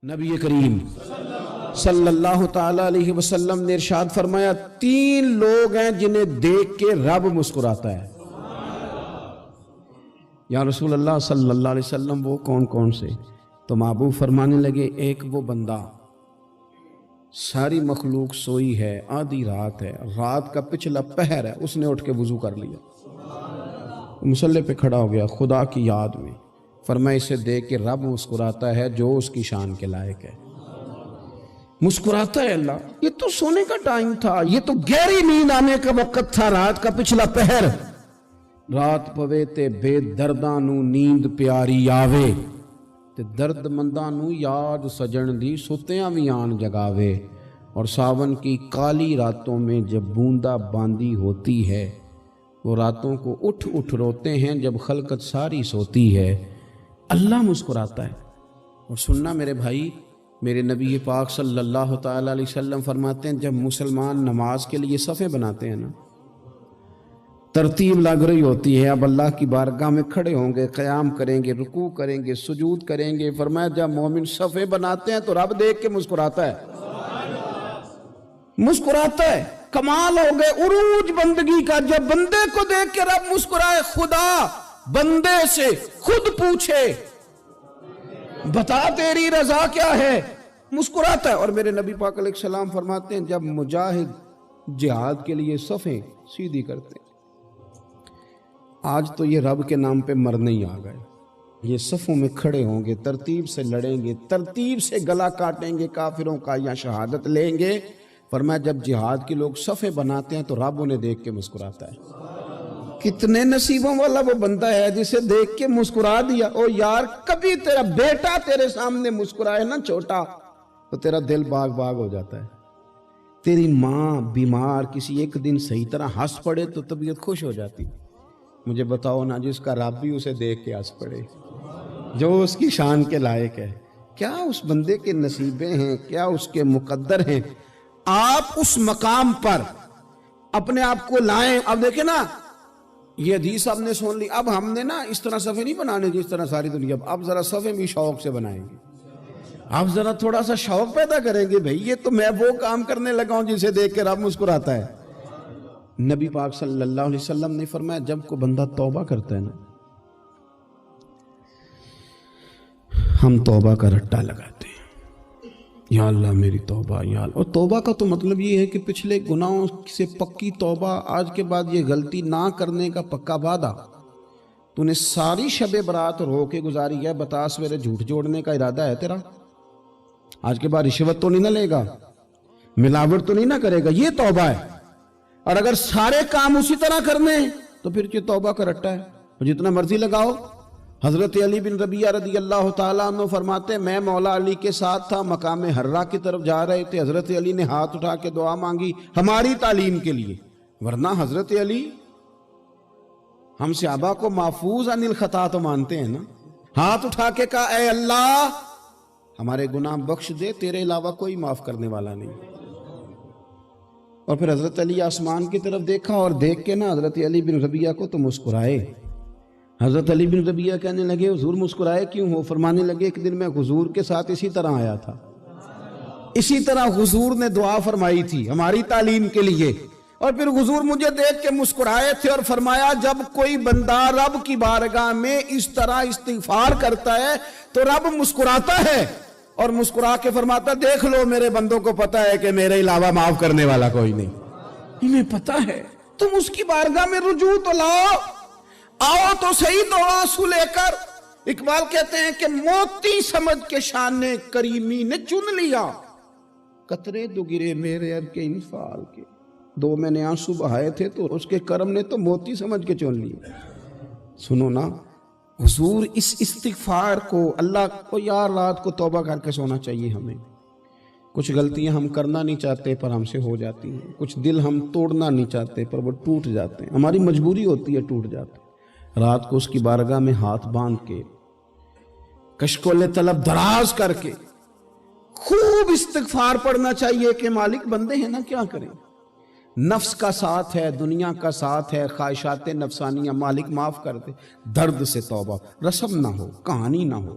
نبی کریم صلی اللہ تعالی علیہ وسلم نے ارشاد فرمایا 3 لوگ ہیں جنہیں دیکھ کے رب مسکراتا ہے۔ یا رسول اللہ صلی اللہ علیہ وسلم وہ کون کون سے؟ تو محبوب فرمانے لگے ایک وہ بندہ ساری مخلوق سوئی ہے، آدھی رات ہے، رات کا پچھلا پہر ہے، اس نے اٹھ کے وضو کر لیا، مصلی پہ کھڑا ہو گیا خدا کی یاد میں، فرمایا اسے دیکھ کے رب مسکراتا ہے جو اس کی شان کے لائق ہے۔ مسکراتا ہے اللہ۔ یہ تو سونے کا ٹائم تھا، یہ تو گہری نیند آنے کا وقت تھا، رات کا پچھلا پہر۔ رات پوے تے بے درداں نو نیند پیاری آوے تے درد منداں نو یاد سجن دی ستیاں وی آن جگاوے، اور ساون کی کالی راتوں میں جب بوندا باندی ہوتی ہے، وہ راتوں کو اٹھ اٹھ روتے ہیں جب خلقت ساری سوتی ہے، اللہ مسکراتا ہے۔ اور سننا میرے بھائی، میرے نبی پاک صلی اللہ تعالی علیہ وسلم فرماتے ہیں جب مسلمان نماز کے لیے صفیں بناتے ہیں نا، ترتیب لگ رہی ہوتی ہے، اب اللہ کی بارگاہ میں کھڑے ہوں گے، قیام کریں گے، رکوع کریں گے، سجود کریں گے، فرمایا جب مومن صفیں بناتے ہیں تو رب دیکھ کے مسکراتا ہے، مسکراتا ہے۔ کمال ہو گئے عروج بندگی کا، جب بندے کو دیکھ کے رب مسکرائے، خدا بندے سے خود پوچھے بتا تیری رضا کیا ہے، مسکراتا ہے۔ اور میرے نبی پاک علیہ السلام فرماتے ہیں جب مجاہد جہاد کے لیے صفیں سیدھی کرتے ہیں، آج تو یہ رب کے نام پہ مرنے ہی آ گئے، یہ صفوں میں کھڑے ہوں گے، ترتیب سے لڑیں گے، ترتیب سے گلا کاٹیں گے کافروں کا یا شہادت لیں گے۔ فرمایا جب جہاد کے لوگ صفیں بناتے ہیں تو رب انہیں دیکھ کے مسکراتا ہے۔ کتنے نصیبوں والا وہ بندہ ہے جسے دیکھ کے مسکرا دیا۔ او یار کبھی تیرا بیٹا تیرے سامنے مسکرائے نا چھوٹا تو تیرا دل باغ باغ ہو جاتا ہے۔ تیری ماں بیمار کسی ایک دن صحیح طرح ہنس پڑے تو طبیعت خوش ہو جاتی۔ مجھے بتاؤ نا جس کا رب بھی اسے دیکھ کے ہنس پڑے، جو اس کی شان کے لائق ہے، کیا اس بندے کے نصیبیں ہیں، کیا اس کے مقدر ہیں۔ آپ اس مقام پر اپنے آپ کو لائیں۔ اب دیکھیں نا، یہ حدیث آپ نے سن لی، اب ہم نے نا اس طرح صفحے نہیں بنانے جس طرح ساری دنیا، اب ذرا صفحے بھی شوق سے بنائیں گے، اب ذرا تھوڑا سا شوق پیدا کریں گے، بھئی یہ تو میں وہ کام کرنے لگا ہوں جسے دیکھ کے رب مسکراتا ہے۔ نبی پاک صلی اللہ علیہ وسلم نے فرمایا جب کوئی بندہ توبہ کرتا ہے نا، ہم توبہ کا رٹا لگاتے ہیں، یا اللہ میری توبہ یا اللہ۔ اور توبہ کا تو مطلب یہ ہے کہ پچھلے گناہوں سے پکی توبہ، آج کے بعد یہ غلطی نہ کرنے کا پکا وعدہ۔ تو نے ساری شب برات رو کے گزاری ہے، بتا سویرے جھوٹ جوڑنے کا ارادہ ہے تیرا، آج کے بعد رشوت تو نہیں نہ لے گا، ملاوٹ تو نہیں نہ کرے گا، یہ توبہ ہے۔ اور اگر سارے کام اسی طرح کرنے تو پھر یہ توبہ کا رٹا ہے، جتنا مرضی لگاؤ۔ حضرت علی بن ربیعہ رضی اللہ تعالیٰ عنہ فرماتے میں مولا علی کے ساتھ تھا، مقام حرہ کی طرف جا رہے تھے، حضرت علی نے ہاتھ اٹھا کے دعا مانگی ہماری تعلیم کے لیے، ورنہ حضرت علی ہم صحابہ کو محفوظ عن الخطا تو مانتے ہیں نا۔ ہاتھ اٹھا کے کہا اے اللہ ہمارے گناہ بخش دے، تیرے علاوہ کوئی معاف کرنے والا نہیں۔ اور پھر حضرت علی آسمان کی طرف دیکھا اور دیکھ کے نا حضرت علی بن ربیعہ کو تو مسکرائے۔ حضرت علی بن ربیعہ کہنے لگے حضور مسکرائے کیوں ہو؟ فرمانے لگے ایک دن میں حضور کے ساتھ اسی طرح آیا تھا، اسی طرح حضور نے دعا فرمائی تھی ہماری تعلیم کے لیے، اور پھر حضور مجھے دیکھ کے مسکرائے تھے اور فرمایا جب کوئی بندہ رب کی بارگاہ میں اس طرح استغفار کرتا ہے تو رب مسکراتا ہے، اور مسکرا کے فرماتا دیکھ لو میرے بندوں کو پتا ہے کہ میرے علاوہ معاف کرنے والا کوئی نہیں، انہیں پتا ہے، تم اس کی بارگاہ میں رجوع تو لاؤ، آؤ تو صحیح دو آنسو لے کر۔ اقبال کہتے ہیں کہ موتی سمجھ کے شان کریمی نے چن لیا، قطرے دو گرے میرے ار کے انفال کے، دو میں نے آنسو بہائے تھے تو اس کے کرم نے تو موتی سمجھ کے چن لیا۔ سنو نا حضور اس استغفار کو، اللہ کو یار رات کو توبہ کر کے سونا چاہیے ہمیں۔ کچھ غلطیاں ہم کرنا نہیں چاہتے پر ہم سے ہو جاتی ہیں، کچھ دل ہم توڑنا نہیں چاہتے پر وہ ٹوٹ جاتے ہیں، ہماری مجبوری ہوتی ہے ٹوٹ جاتے ہیں۔ رات کو اس کی بارگاہ میں ہاتھ باندھ کے کشکول طلب دراز کر کے خوب استغفار پڑھنا چاہیے کہ مالک بندے ہیں نا کیا کریں، نفس کا ساتھ ہے، دنیا کا ساتھ ہے، خواہشات نفسانیہ، مالک معاف کر دے، درد سے توبہ، رسم نہ ہو، کہانی نہ ہو،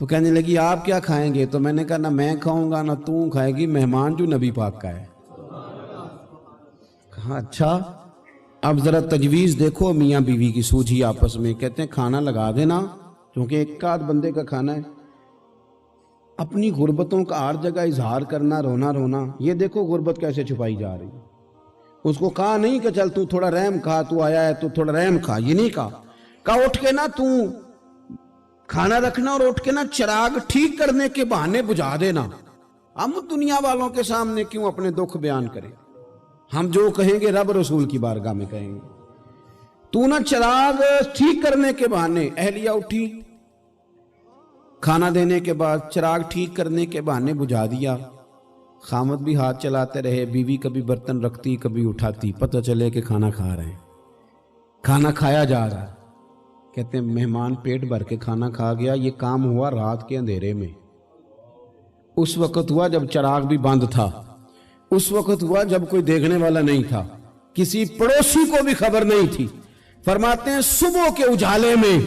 تو کہنے لگی آپ کیا کھائیں گے؟ تو میں نے کہا نہ میں کھاؤں گا نہ تو کھائے گی، مہمان جو نبی پاک کا ہے۔ کہا اچھا، اب ذرا تجویز دیکھو میاں بیوی کی سوجھی آپس میں۔ کہتے ہیں کھانا لگا دینا، کیونکہ ایک آدھ بندے کا کھانا ہے۔ اپنی غربتوں کا ہر جگہ اظہار کرنا، رونا رونا، یہ دیکھو غربت کیسے چھپائی جا رہی ہے۔ اس کو کہا نہیں کہ چل تو تھوڑا رحم کھا، تو آیا ہے تو تھوڑا رحم کھا، یہ نہیں کہا اٹھ کے نا تو کھانا رکھنا اور اٹھ کے نا چراغ ٹھیک کرنے کے بہانے بجھا دینا۔ ہم دنیا والوں کے سامنے کیوں اپنے دکھ بیان کریں؟ ہم جو کہیں گے رب رسول کی بارگاہ میں کہیں گے۔ تو نا چراغ ٹھیک کرنے کے بہانے، اہلیہ اٹھی، کھانا دینے کے بعد چراغ ٹھیک کرنے کے بہانے بجھا دیا۔ خامد بھی ہاتھ چلاتے رہے، بیوی کبھی برتن رکھتی کبھی اٹھاتی، پتہ چلے کہ کھانا کھا رہے ہیں، کھانا کھایا جا رہا ہے۔ کہتے ہیں مہمان پیٹ بھر کے کھانا کھا گیا۔ یہ کام ہوا رات کے اندھیرے میں، اس وقت ہوا جب چراغ بھی بند تھا، اس وقت ہوا جب کوئی دیکھنے والا نہیں تھا، کسی پڑوسی کو بھی خبر نہیں تھی۔ فرماتے ہیں صبح کے اجالے میں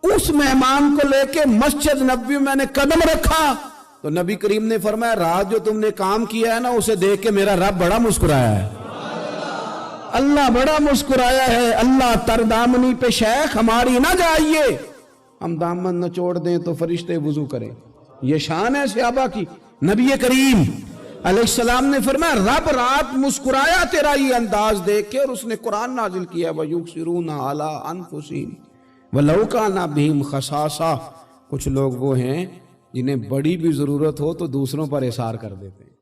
اس مہمان کو لے کے مسجد نبوی میں نے قدم رکھا تو نبی کریم نے فرمایا رات جو تم نے کام کیا ہے نا اسے دیکھ کے میرا رب بڑا مسکرایا ہے، اللہ بڑا مسکرایا ہے۔ اللہ تر دامنی پہ شیخ ہماری نہ جائیے، ہم دامن نہ چھوڑ دیں تو فرشتے وضو کریں۔ یہ شان ہے صحابہ کی۔ نبی کریم علیہ السلام نے فرمایا رب رات مسکرایا تیرا یہ انداز دیکھ کے، اور اس نے قرآن نازل کیا وَيُبْصِرُونَ عَلَىٰ أَنفُسِهِمْ وَلَوْ كَانَ بِهِمْ خَصَاصَةٌ۔ کچھ لوگ وہ ہیں جنہیں بڑی بھی ضرورت ہو تو دوسروں پر اثار کر دیتے ہیں۔